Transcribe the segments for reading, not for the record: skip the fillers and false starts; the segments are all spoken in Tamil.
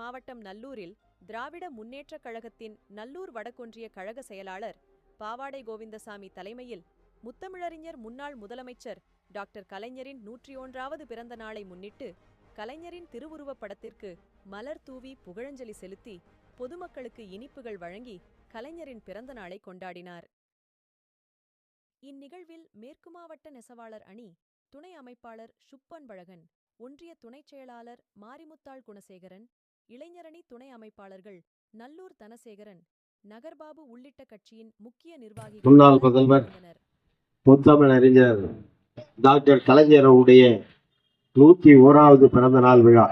மாவட்டம் நல்லூரில் திராவிட முன்னேற்றக் கழகத்தின் நல்லூர் வடக்கொன்றிய கழக செயலாளர் பாவாடை கோவிந்தசாமி தலைமையில் முத்தமிழறிஞர் முன்னாள் முதலமைச்சர் டாக்டர் கலைஞரின் 101வது பிறந்த நாளை முன்னிட்டு கலைஞரின் திருவுருவப் படத்திற்கு மலர் தூவி புகழஞ்சலி செலுத்தி பொதுமக்களுக்கு இனிப்புகள் வழங்கி கலைஞரின் பிறந்த நாளை கொண்டாடினார். இந்நிகழ்வில் மேற்கு மாவட்ட நெசவாளர் அணி துணை அமைப்பாளர் சுப்பன்பழகன், ஒன்றிய துணைச் செயலாளர் மாரிமுத்தாள் குணசேகரன், இளைஞரணி துணை அமைப்பாளர்கள் நல்லூர் தனசேகரன், நகர்பாபு உள்ளிட்ட கட்சியின் முக்கிய நிர்வாகிகள் முன்னாள் முதல்வர் முத்தமிழறிஞர் டாக்டர் கலைஞருடைய 101வது பிறந்த நாள் விழா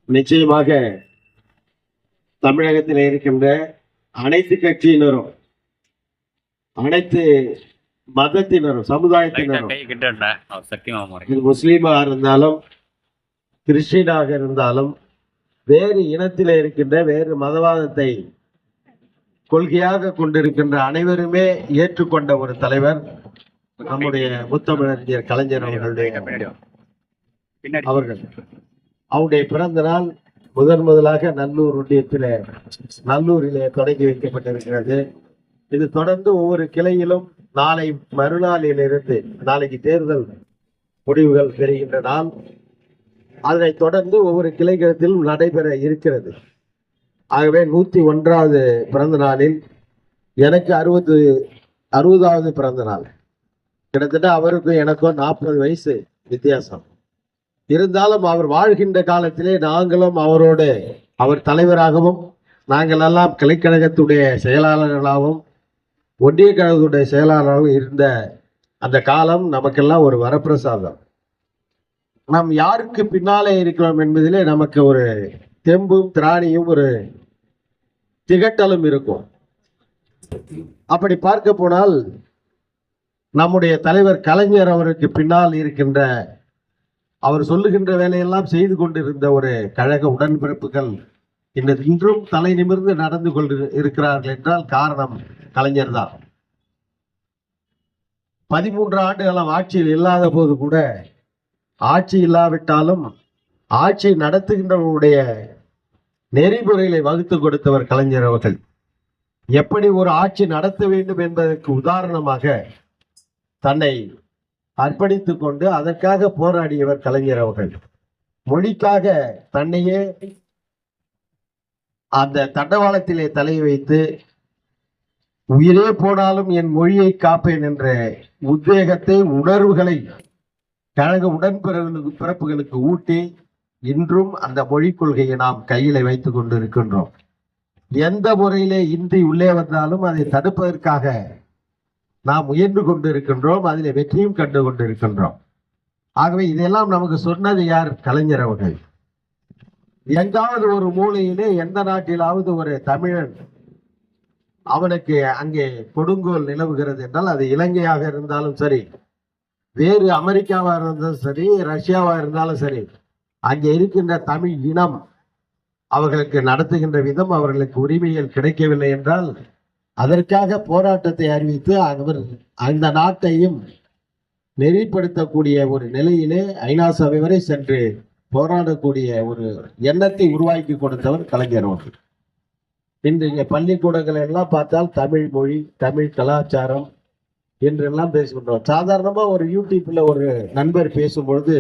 நிச்சயமாக தமிழகத்தில் இருக்கின்ற அனைத்து கட்சியினரும், அனைத்து மதத்தினரும், சமுதாயத்தினரும், முஸ்லீமாக இருந்தாலும் கிறிஸ்டினாக இருந்தாலும் வேறு இனத்தில் இருக்கின்ற வேறு மதவாதத்தை கொள்கையாக கொண்டிருக்கின்ற அனைவருமே ஏற்றுக்கொண்ட ஒரு தலைவர் நம்முடைய முத்தமிழறிஞர் கலைஞர் அவருடைய பிறந்த நாள் முதலாக நல்லூரிலே தொடங்கி வைக்கப்பட்டிருக்கிறது. இது தொடர்ந்து ஒவ்வொரு கிளையிலும் நாளை மறுநாளிலிருந்து, நாளைக்கு தேர்தல் முடிவுகள் பெறுகின்ற நாள், அதனைத் தொடர்ந்து ஒவ்வொரு கிளைகளத்திலும் நடைபெற இருக்கிறது. ஆகவே 101வது பிறந்த நாளில் எனக்கு 60வது பிறந்த நாள். கிட்டத்தட்ட அவருக்கும் எனக்கும் 40 வயசு வித்தியாசம். இருந்தாலும் அவர் வாழ்கின்ற காலத்திலே நாங்களும் அவரோடு, அவர் தலைவராகவும் நாங்கள் எல்லாம் கிளைக்கழகத்துடைய செயலாளர்களாகவும் ஒன்றிய கழகத்துடைய செயலாளராகவும் இருந்த அந்த காலம் நமக்கெல்லாம் ஒரு வரப்பிரசாதம். நாம் யாருக்கு பின்னாலே இருக்கிறோம் என்பதிலே நமக்கு ஒரு தெம்பும் திராணியும் ஒரு திகட்டலும் இருக்கும். அப்படி பார்க்க போனால் நம்முடைய தலைவர் கலைஞர் அவருக்கு பின்னால் இருக்கின்ற, அவர் சொல்லுகின்ற வேலையெல்லாம் செய்து கொண்டிருந்த ஒரு கழக உடன்பிறப்புகள் இன்றும் தலை நிமிர்ந்து நடந்து கொண்டு இருக்கிறார்கள் என்றால் காரணம் கலைஞர் தான். 13 ஆண்டுகாலம் ஆட்சியில் இல்லாத போது கூட, ஆட்சி இல்லாவிட்டாலும் ஆட்சி நடத்துகின்றவருடைய நெறிமுறைகளை வகுத்து கொடுத்தவர் கலைஞர் அவர்கள். எப்படி ஒரு ஆட்சி நடத்த வேண்டும் என்பதற்கு உதாரணமாக தன்னை அர்ப்பணித்துக் கொண்டு அதற்காக போராடியவர் கலைஞர் அவர்கள். மொழிக்காக தன்னையே அந்த தண்டவாளத்திலே தலை வைத்து உயிரே போனாலும் என் மொழியை காப்பேன் என்ற உத்வேகத்தை, உணர்வுகளை கழக உடன்பிறப்புகளுக்கு ஊட்டி இன்றும் அந்த மொழிக் கொள்கையை நாம் கையில வைத்துக் கொண்டு இருக்கின்றோம். எந்த முறையிலே இன்றி உள்ளே வந்தாலும் அதை தடுப்பதற்காக நாம் முயன்று கொண்டு இருக்கின்றோம். அதிலே வெற்றியும் கண்டு கொண்டு இருக்கின்றோம். ஆகவே இதெல்லாம் நமக்கு சொன்னது யார்? கலைஞர் அவர்கள். எங்காவது ஒரு மூலையிலே, எந்த நாட்டிலாவது ஒரு தமிழன் அவனுக்கு அங்கே கொடுங்கோல் நிலவுகிறது என்றால், அது இலங்கையாக இருந்தாலும் சரி, வேறு அமெரிக்காவாக இருந்தாலும் சரி, ரஷ்யாவாக இருந்தாலும் சரி, அங்கே இருக்கின்ற தமிழ் இனம் அவர்களுக்கு நடத்துகின்ற விதம், அவர்களுக்கு உரிமைகள் கிடைக்கவில்லை என்றால் அதற்காக போராட்டத்தை அறிவித்து அவர் அந்த நாட்டையும் நெறிப்படுத்தக்கூடிய ஒரு நிலையிலே ஐநா சபை வரை சென்று போராடக்கூடிய ஒரு எண்ணத்தை உருவாக்கி கொடுத்தவர் கலைஞர் அவர்கள். இன்றைய பள்ளிக்கூடங்கள் எல்லாம் பார்த்தால் தமிழ் மொழி, தமிழ் கலாச்சாரம் என்றெல்லாம் பேசுகின்றோம். சாதாரணமா ஒரு யூடியூப்ல ஒரு நண்பர் பேசும்பொழுது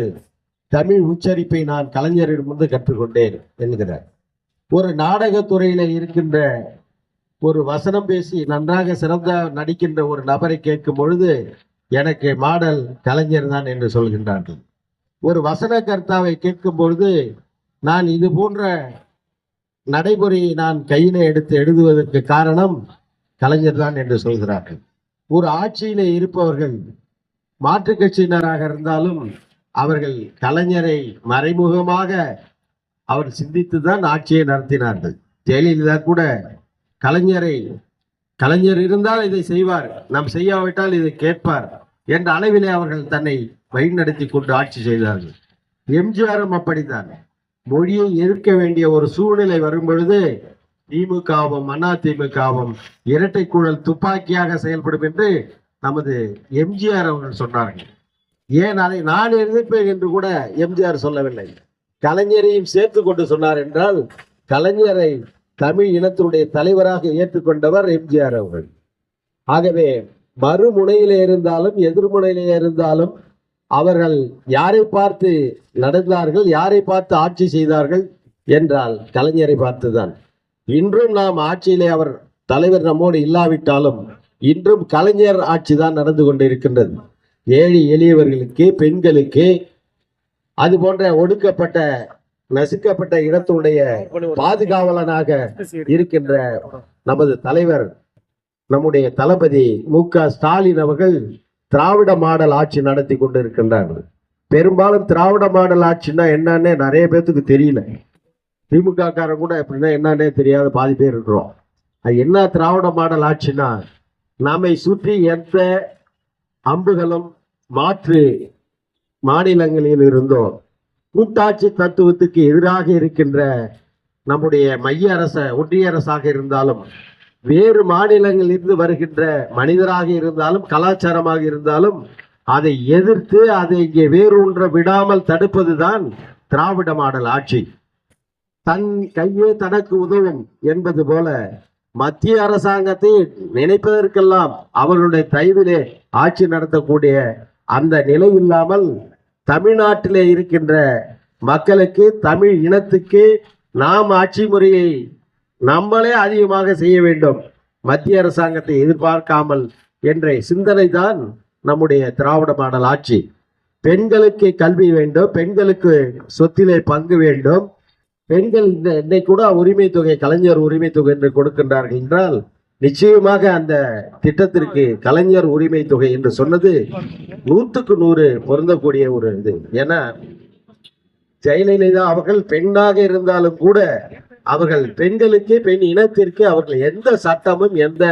தமிழ் உச்சரிப்பை நான் கலைஞரிடமிருந்து கற்றுக்கொண்டேன் என்கிறார். ஒரு நாடகத்துறையில இருக்கின்ற ஒரு வசனம் பேசி நன்றாக சிறந்த நடிக்கின்ற ஒரு நபரை கேட்கும் பொழுது எனக்கு மாடல் கலைஞர் தான் என்று சொல்கின்றார்கள். ஒரு வசன கர்த்தாவை கேட்கும் பொழுது நான் இது போன்ற நடைமுறையை நான் கையில எடுத்து எழுதுவதற்கு காரணம் கலைஞர் தான் என்று சொல்கிறார்கள். ஒரு ஆட்சியிலே இருப்பவர்கள் மாற்றுக் கட்சியினராக இருந்தாலும் அவர்கள் கலைஞரை மறைமுகமாக அவர் சிந்தித்துதான் ஆட்சியை நடத்தினார்கள். ஜெயலலிதா கூட கலைஞர் இருந்தால் இதை செய்வார், நாம் செய்யாவிட்டால் இதை கேட்பார் என்ற அளவிலே அவர்கள் தன்னை வழிநடத்தி கொண்டு ஆட்சி செய்தார்கள். எம்ஜிஆரும் அப்படித்தான். மொழியை எதிர்க்க வேண்டிய ஒரு சூழ்நிலை வரும் பொழுது திமுகவும் அதிமுகவும் இரட்டை குழல் துப்பாக்கியாக செயல்படும் என்று நமது எம்ஜிஆர் அவர்கள் சொன்னார்கள். ஏன் அதை நான் எதிர்ப்பேன் என்று கூட எம்ஜிஆர் சொல்லவில்லை. கலைஞரையும் சேர்த்து கொண்டு சொன்னார் என்றால் கலைஞரை தமிழ் இனத்தினுடைய தலைவராக ஏற்றுக்கொண்டவர் எம்ஜிஆர் அவர்கள். ஆகவே மறுமுனையிலே இருந்தாலும் எதிர்முனையிலே இருந்தாலும் அவர்கள் யாரை பார்த்து நடந்தார்கள், யாரை பார்த்து ஆட்சி செய்தார்கள் என்றால் கலைஞரை பார்த்துதான். இன்றும் நாம் ஆட்சியிலே அவர் தலைவர் நம்மோடு இல்லாவிட்டாலும் இன்றும் கலைஞர் ஆட்சி தான் நடந்து கொண்டிருக்கின்றது. ஏழை எளியவர்களுக்கு, பெண்களுக்கு, அது போன்ற ஒடுக்கப்பட்ட நசுக்கப்பட்ட இடத்துடைய பாதுகாவலனாக இருக்கின்ற நமது தலைவர், நம்முடைய தளபதி மு.க. ஸ்டாலின் அவர்கள் திராவிட மாடல் ஆட்சி நடத்தி கொண்டிருக்கின்றார்கள். பெரும்பாலும் திராவிட மாடல் ஆட்சின்னா என்னன்னே நிறைய பேர்த்துக்கு தெரியல. திமுக காரன் கூட எப்படின்னா என்னன்னே தெரியாத பாதி பேர் இருக்கிறோம். அது என்ன திராவிட மாடல் ஆட்சினா, நம்மை சுற்றி எந்த அம்புகளும் மாற்று மாநிலங்களில் இருந்தோ கூட்டாட்சி தத்துவத்துக்கு எதிராக இருக்கின்ற நம்முடைய மைய ஒன்றிய அரசாக இருந்தாலும், வேறு மாநிலங்களில் இருந்து வருகின்ற மனிதராக இருந்தாலும், கலாச்சாரமாக இருந்தாலும், அதை எதிர்த்து அதை இங்கே வேரூன்ற விடாமல் தடுப்பதுதான் திராவிட மாடல் ஆட்சி. தன் கையே தனக்கு உதவும் என்பது போல மத்திய அரசாங்கத்தை நினைப்பதற்கெல்லாம் அவர்களுடைய தயவிலே ஆட்சி நடத்தக்கூடிய அந்த நிலை இல்லாமல் தமிழ்நாட்டிலே இருக்கின்ற மக்களுக்கு, தமிழ் இனத்துக்கு நாம் ஆட்சி முறையை நம்மளே அதிகமாக செய்ய வேண்டும், மத்திய அரசாங்கத்தை எதிர்பார்க்காமல் என்ற சிந்தனை தான் நம்முடைய திராவிட மாடல் ஆட்சி. பெண்களுக்கு கல்வி வேண்டும், பெண்களுக்கு சொத்திலே பங்கு வேண்டும். பெண்கள் இன்னைக்கு கூட உரிமை தொகை, கலைஞர் உரிமை தொகை என்று கொடுக்கின்றார்கள் என்றால் நிச்சயமாக அந்த திட்டத்திற்கு கலைஞர் உரிமை தொகை என்று சொன்னது 100க்கு 100 பொருந்தக்கூடிய ஒரு இது. ஏன்னா ஜெயலலிதா அவர்கள் பெண்ணாக இருந்தாலும் கூட அவர்கள் பெண்களுக்கு, பெண் இனத்திற்கு அவர்கள் எந்த சட்டமும் எந்த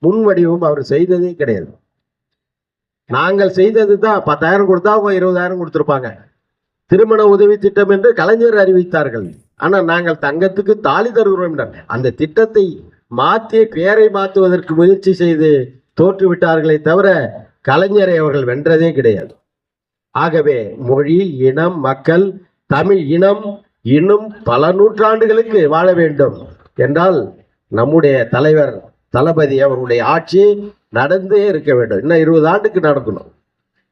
முன்வடிவும் அவர் செய்ததே கிடையாது. நாங்கள் செய்தது தான் 10,000 கொடுத்தா அவங்க 20,000 கொடுத்திருப்பாங்க. திருமண உதவி திட்டம் என்று கலைஞர் அறிவித்தார்கள். ஆனால் நாங்கள் தங்கத்துக்கு தாலி தருகிறோம் என்றார். அந்த திட்டத்தை மாற்றி பெயரை மாற்றுவதற்கு முயற்சி செய்து தோற்றுவிட்டார்களே தவிர கலைஞரை அவர்கள் வென்றதே கிடையாது. ஆகவே மொழி, இனம், மக்கள், தமிழ் இனம் இன்னும் பல நூற்றாண்டுகளுக்கு வாழ வேண்டும் என்றால் நம்முடைய தலைவர் தளபதி அவருடைய ஆட்சி நடந்தே இருக்க வேண்டும். இன்னும் 20 ஆண்டுக்கு நடக்கணும்.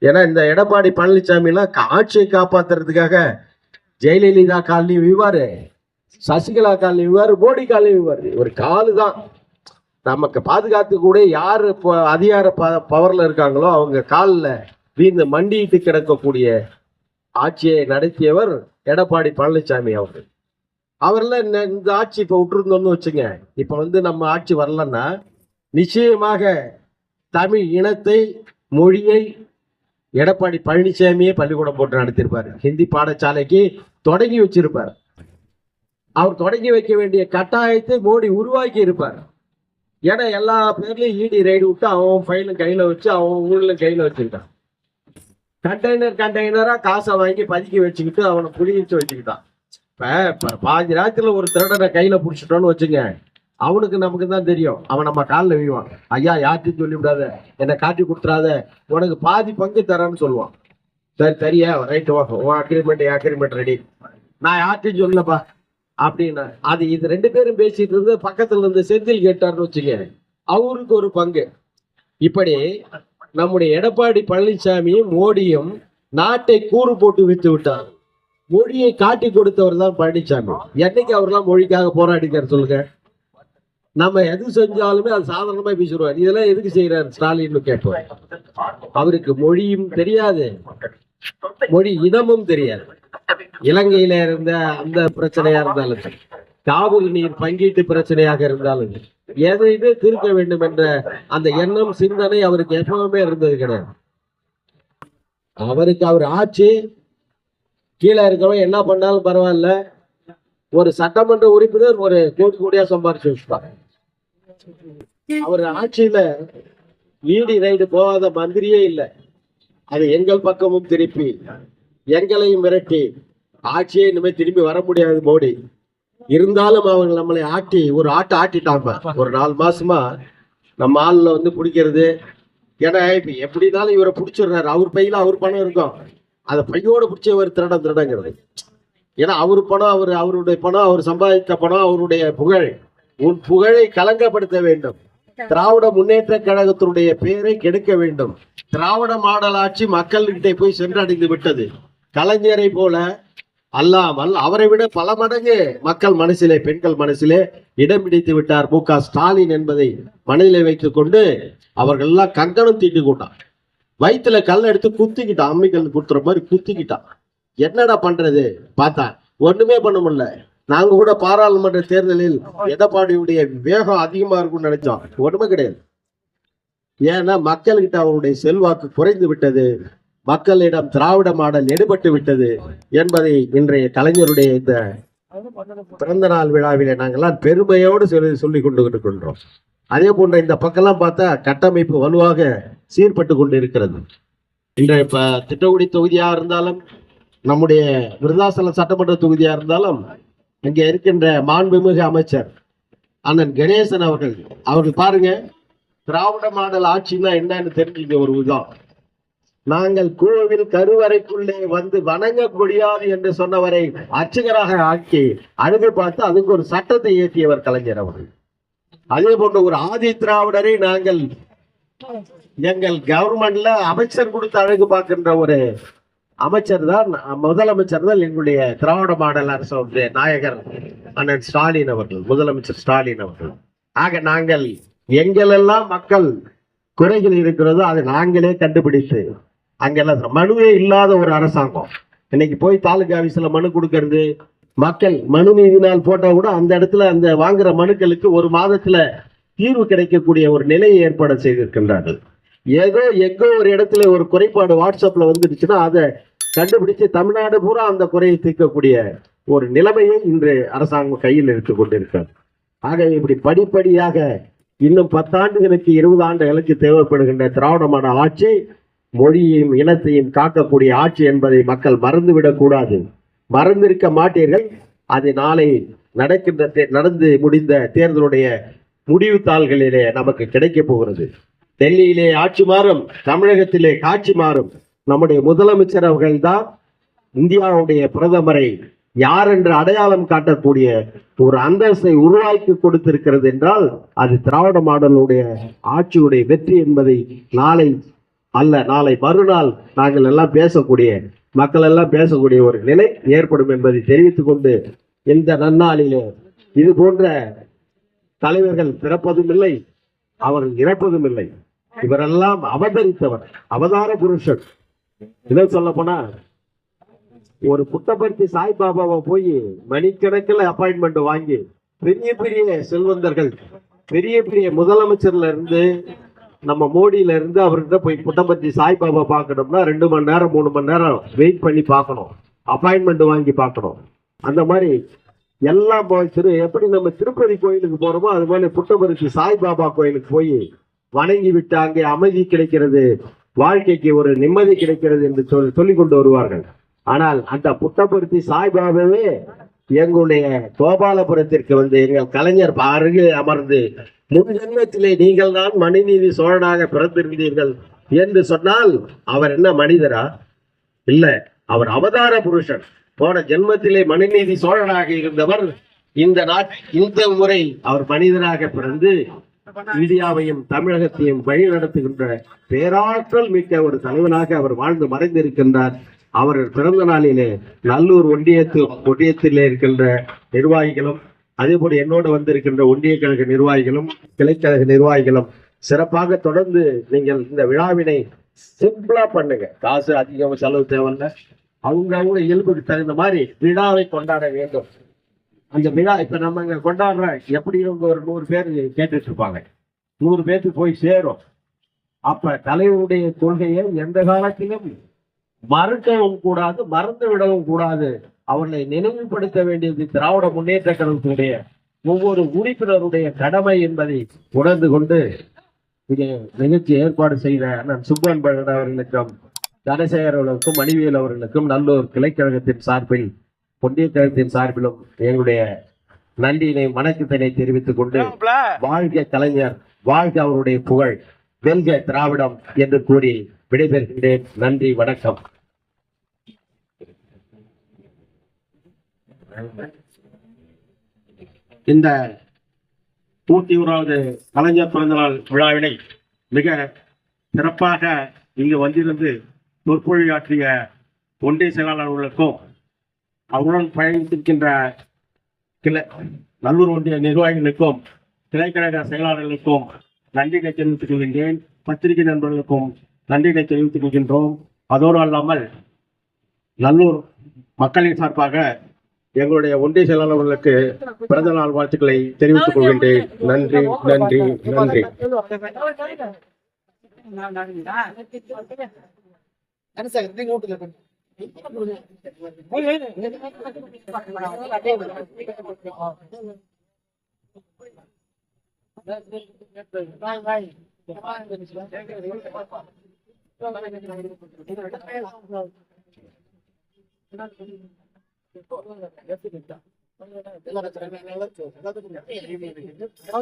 ஏன்னா இந்த எடப்பாடி பழனிசாமி எல்லாம் ஆட்சியை காப்பாத்துறதுக்காக ஜெயலலிதா காலனி விவாரு, சசிகலா காலனி விவாரு, மோடி காலனி விவாரு. ஒரு காலு தான் நமக்கு பாதுகாத்து கூட யார் அதிகார பவர்ல இருக்காங்களோ அவங்க காலில் வீழ்ந்து மண்டிட்டு கிடக்கக்கூடிய ஆட்சியை நடத்தியவர் எடப்பாடி பழனிசாமி அவர்கள். அவர்ல இந்த ஆட்சி இப்ப விட்டுருந்தோம்னு வச்சுங்க, இப்ப நம்ம ஆட்சி வரலன்னா நிச்சயமாக தமிழ் இனத்தை, மொழியை எடப்பாடி பழனிசாமியே பள்ளிக்கூடம் போட்டு நடத்திருப்பாரு. ஹிந்தி பாடசாலைக்கு தொடங்கி வச்சிருப்பார். அவர் தொடங்கி வைக்க வேண்டிய கட்டாயத்தை மோடி உருவாக்கி இருப்பார். ஏன்னா எல்லா பேர்லயும் இடி ரைடு விட்டு அவன் ஃபைலும் கையில வச்சு அவன் ஊர்ல கையில வச்சுக்கிட்டான். கண்டெய்னரா காசை வாங்கி பதுக்கி வச்சுக்கிட்டு அவனை புளிச்சு வச்சுக்கிட்டான். இப்ப பாதி ராத்திரில ஒரு திருடனை கையில புடிச்சிட்டோன்னு வச்சுங்க, அவனுக்கு நமக்கு தான் தெரியும். அவன் நம்ம காலில் வீவான். ஐயா யார்ட்டையும் சொல்லிவிடாத, என்னை காட்டி கொடுத்துறாத, உனக்கு பாதி பங்கு தரேன்னு சொல்லுவான். சரி சரியா, ரைட்டு வாங்க, உன் அக்ரிமெண்ட் ரெடி, நான் யார்ட்டையும் சொல்லப்பா அப்படின்னா அது இது 2 பேரும் பேசிட்டு இருந்து பக்கத்துல இருந்து செந்தில் கேட்டார்னு வச்சுங்க, அவருக்கு ஒரு பங்கு. இப்படி நம்முடைய எடப்பாடி பழனிசாமியும் மோடியும் நாட்டை கூறு போட்டு வித்து விட்டார். மொழியை காட்டி கொடுத்தவர் தான் பழனிசாமி. என்னைக்கு அவர்லாம் மொழிக்காக போராடிக்கார் சொல்லுங்க? நம்ம எது செஞ்சாலுமே அது சாதாரணமா பேசிடுவார். இதெல்லாம் எதுக்கு செய்யறாரு ஸ்டாலின்னு கேட்பார். அவருக்கு மொழியும் தெரியாது, மொழி இனமும் தெரியாது. இலங்கையில இருந்த அந்த பிரச்சனையா இருந்தாலும், காவிரி நீர் பங்கீட்டு பிரச்சனையாக இருந்தாலும், எதையுமே தீர்க்க வேண்டும் என்ற அந்த எண்ணம், சிந்தனை அவருக்கு எப்பவுமே இருந்தது கிடையாது. அவருக்கு அவர் ஆட்சி கீழே இருக்கிறவன் என்ன பண்ணாலும் பரவாயில்ல, ஒரு சட்டமன்ற உறுப்பினர் ஒரு கோடியா சம்பாரிச்சு வச்சுப்பாங்க. அவர் ஆட்சியில ஈடி ரைடு போகாத மந்திரியே இல்லை. அது எங்கள் பக்கமும் திருப்பி எங்களையும் மிரட்டி ஆட்சியை இனிமே திரும்பி வர முடியாது மோடி. இருந்தாலும் அவங்க நம்மளை ஒரு ஆட்டிட்டாங்க. ஒரு 4 மாசமா நம்ம ஆள்ல பிடிக்கிறது. ஏன்னா இப்ப எப்படினாலும் இவரை பிடிச்சிடுறாரு. அவர் பையில அவர் பணம் இருக்கும், அதை பையோட பிடிச்ச ஒரு திருடங்கிறது. ஏன்னா அவரு பணம், அவருடைய பணம், அவர் சம்பாதித்த பணம், அவருடைய புகழ், உன் புகழை களங்கப்படுத்த வேண்டும். திராவிட முன்னேற்ற கழகத்தினுடைய பெயரை கெடுக்க வேண்டும். திராவிட மாடல் ஆட்சி மக்கள்கிட்ட போய் சென்றடைந்து விட்டது. கலைஞரை போல அல்லாமல் அவரை விட பல மடங்கு மக்கள் மனசிலே, பெண்கள் மனசிலே இடம் பிடித்து விட்டார் மு க ஸ்டாலின் என்பதை மனதிலே வைத்துக் கொண்டு அவர்கள் எல்லாம் கங்கணம் தீட்டு கொண்டான். வயிற்றுல கல் எடுத்து குத்திக்கிட்டான், அம்மிக்கல் குத்துற மாதிரி குத்திக்கிட்டான். என்னடா பண்றது பார்த்தா ஒண்ணுமே பண்ண முடியல. நாங்க கூட பாராளுமன்ற தேர்தலில் எடப்பாடியுடைய வேகம் அதிகமா இருக்கும்னு நினைச்சோம், ஒண்ணுமே கிடையாது. ஏன்னா மக்கள்கிட்ட அவருடைய செல்வாக்கு குறைந்து விட்டது, மக்களிடம் திராவிட மாடல் எடுபட்டு விட்டது என்பதை இன்றைய கலைஞருடைய இந்த பிறந்த நாள் விழாவிலே நாங்கள்லாம் பெருமையோடு சொல்லி கொண்டு இருக்கின்றோம். அதே போன்ற இந்த பக்கம்லாம் பார்த்தா கட்டமைப்பு வலுவாக சீர்பட்டு கொண்டு இருக்கிறது. இன்றைய திட்டக்குடி தொகுதியா இருந்தாலும், நம்முடைய விருதாசலம் சட்டமன்ற தொகுதியா இருந்தாலும், இங்கே இருக்கின்ற மாண்புமிகு அமைச்சர் அண்ணன் கணேசன் அவர்கள் பாருங்க, திராவிட மாடல் ஆட்சின்னா என்னன்னு தெரிஞ்சுக்க ஒரு உதாரணம். நாங்கள் கோவில் கருவறைக்குள்ளே வந்து வணங்க முடியாது என்று சொன்னவரை அர்ச்சகராக ஆக்கி அனுப்பி பார்த்து அதுக்கு ஒரு சட்டத்தை இயற்றியவர் கலைஞர் அவர்கள். அதே போன்ற ஒரு ஆதி திராவிடரை நாங்கள் எங்கள் கவர்மெண்ட்ல அமைச்சர் கொடுத்து அழகு பார்க்கின்ற ஒரு அமைச்சர் தான், முதலமைச்சர் தான் எங்களுடைய திராவிட மாடல் அரசுடைய நாயகர் அண்ணன் ஸ்டாலின் அவர்கள், முதலமைச்சர் ஸ்டாலின் அவர்கள். ஆக நாங்கள் எங்களெல்லாம் மக்கள் குறைகள் இருக்கிறதோ அதை நாங்களே கண்டுபிடித்து, அங்கெல்லாம் மனுவே இல்லாத ஒரு அரசாங்கம். இன்னைக்கு போய் தாலுகா ஆபீஸ்ல மனு கொடுக்கறது, மக்கள் மனு நீதி நாள் போட்டா கூட அந்த இடத்துல அந்த வாங்குற மனுக்களுக்கு ஒரு மாதத்துல தீர்வு கிடைக்கக்கூடிய ஒரு நிலையை ஏற்பாடு செய்திருக்கின்றார்கள். ஏதோ எங்கோ ஒரு இடத்துல ஒரு குறைபாடு வாட்ஸ்அப்ல வந்துடுச்சுன்னா அதை கண்டுபிடிச்சு தமிழ்நாடு பூரா அந்த குறையை தீர்க்கக்கூடிய ஒரு நிலைமையை இன்று அரசாங்கம் கையில் எடுத்துக் கொண்டிருக்கிறது. ஆக இப்படி படிப்படியாக இன்னும் 10 ஆண்டுகளுக்கு 20 ஆண்டுகளுக்கு தேவைப்படுகின்ற திராவிட மாடல் ஆட்சி மொழியையும் இனத்தையும் காக்கக்கூடிய ஆட்சி என்பதை மக்கள் மறந்துவிடக் கூடாது. மறந்திருக்க மாட்டீர்கள். அது நாளை நடந்து முடிந்த தேர்தலுடைய முடிவு தாள்களிலே நமக்கு கிடைக்க போகிறது. டெல்லியிலே ஆட்சி மாறும், தமிழகத்திலே காட்சி மாறும். நம்முடைய முதலமைச்சர் அவர்கள்தான் இந்தியாவுடைய பிரதமரை யார் என்று அடையாளம் காட்டக்கூடிய ஒரு அந்தஸ்தை உருவாக்கி கொடுத்திருக்கிறது என்றால் அது திராவிட மாடலுடைய ஆட்சியுடைய வெற்றி என்பதை நாளை மறுநாள் நாங்கள் எல்லாம் பேசக்கூடிய, மக்கள் எல்லாம் பேசக்கூடிய ஒரு நிலை ஏற்படும் என்பதை தெரிவித்துக் கொண்டு, இந்த நன்னாளிலே இது போன்ற தலைவர்கள் பிறப்பதும் இல்லை, அவர்கள் இறப்பதும் இல்லை. இவரெல்லாம் அவதரித்தவர், அவதார புருஷன். இதை சொல்ல போனா ஒரு புட்டபர்த்தி சாய்பாபாவை போய் மணிக்கணக்கில் அப்பாயின்மெண்ட் வாங்கி பெரிய பெரிய செல்வந்தர்கள், பெரிய பெரிய முதலமைச்சர்ல இருந்து நம்ம மோடியில இருந்து அவர்கிட்ட போய் புட்டபர்த்தி சாய்பாபா பார்க்கணும்னா 2 மணி நேரம் 3 மணி நேரம் வெயிட் பண்ணி பார்க்கணும், அப்பாயின்மெண்ட் வாங்கி பார்க்கணும். அந்த மாதிரி எல்லாம் எப்படி நம்ம திருப்பதி கோயிலுக்கு போறோமோ அது மாதிரி புட்டபர்த்தி சாய்பாபா கோயிலுக்கு போய் வணங்கி விட்டு அங்கே அமைதி கிடைக்கிறது, வாழ்க்கைக்கு ஒரு நிம்மதி கிடைக்கிறது என்று சொல்லிக் கொண்டு வருவார்கள். ஆனால் அந்த புட்டபர்த்தி சாய்பாபாவே எங்களுடைய கோபாலபுரத்திற்கு வந்து எங்கள் கலைஞர் அருகில் அமர்ந்து முன் ஜென்மத்திலே நீங்கள் தான் மணிநீதி சோழனாக பிறந்திருந்தீர்கள் என்று சொன்னால் அவர் என்ன மனிதரா? இல்ல, அவர் அவதார புருஷன். போன ஜென்மத்திலே மணிநீதி சோழனாக இருந்தவர் இந்த முறை அவர் மனிதனாக பிறந்து இந்தியாவையும் தமிழகத்தையும் வழி நடத்துகின்ற பேராற்றல் மிக்க ஒரு தலைவனாக அவர் வாழ்ந்து மறைந்திருக்கின்றார். அவர் பிறந்த நாளிலே நல்லூர் ஒன்றியத்திலே இருக்கின்ற நிர்வாகிகளும், அதே போல என்னோடு வந்திருக்கின்ற ஒன்றிய கழக நிர்வாகிகளும் கிளைக்கழக நிர்வாகிகளும் சிறப்பாக தொடர்ந்து நீங்கள் இந்த விழாவினை சிம்பிளா பண்ணுங்க. காசு அதிகம் செலவு தேவையில்லை. அவங்க இயல்புக்கு தகுந்த மாதிரி விழாவை கொண்டாட வேண்டும். அந்த விழா இப்ப நம்ம இங்க கொண்டாடுற எப்படி ஒரு 100 பேர் கேட்டுட்டு இருப்பாங்க, 100 பேருக்கு போய் சேரும். அப்ப தலைவருடைய கொள்கையை எந்த காலத்திலும் மறுக்கவும் கூடாது, மறந்து விடவும் கூடாது. அவர்களை நினைவுபடுத்த வேண்டியது திராவிட முன்னேற்ற கழகத்தினுடைய ஒவ்வொரு உறுப்பினருடைய கடமை என்பதை உணர்ந்து கொண்டு இங்கே நிகழ்ச்சி ஏற்பாடு செய்த அண்ணன் சுப்பன் பழன் அவர்களுக்கும், தனசேகர் அவர்களுக்கும், மணிவேல் அவர்களுக்கும், நல்லூர் கிளைக்கழகத்தின் சார்பில், ஒன்றிய கழகத்தின் சார்பிலும் எங்களுடைய நன்றியினை வணக்கத்தினை தெரிவித்துக் கொண்டு, வாழ்க கலைஞர், வாழ்க அவருடைய புகழ், வெல்க திராவிடம் என்று கூறி விடைபெறுகின்றேன். நன்றி, வணக்கம். இந்த 101வது கலைஞர் பிறந்தநாள் விழாவினை மிக சிறப்பாக இங்கு வந்திருந்து சொற்பொழியாற்றிய ஒன்றிய செயலாளர்களுக்கும் அவருடன் பயணித்திருக்கின்ற நல்லூர் ஒன்றிய நிர்வாகிகளுக்கும் கிளைக்கழக செயலாளர்களுக்கும் நன்றினை தெரிவித்துக் கொள்கின்றேன். பத்திரிகை நண்பர்களுக்கும் நன்றினை தெரிவித்துக் கொள்கின்றோம். அதோடு அல்லாமல் நல்லூர் மக்களின் சார்பாக எங்களுடைய ஒன்றிய செயலாளர்களுக்கு பிறந்த நாள் வாழ்த்துக்களை தெரிவித்துக் கொள்கின்றேன். நன்றி நன்றி நன்றி.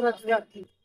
Gracias.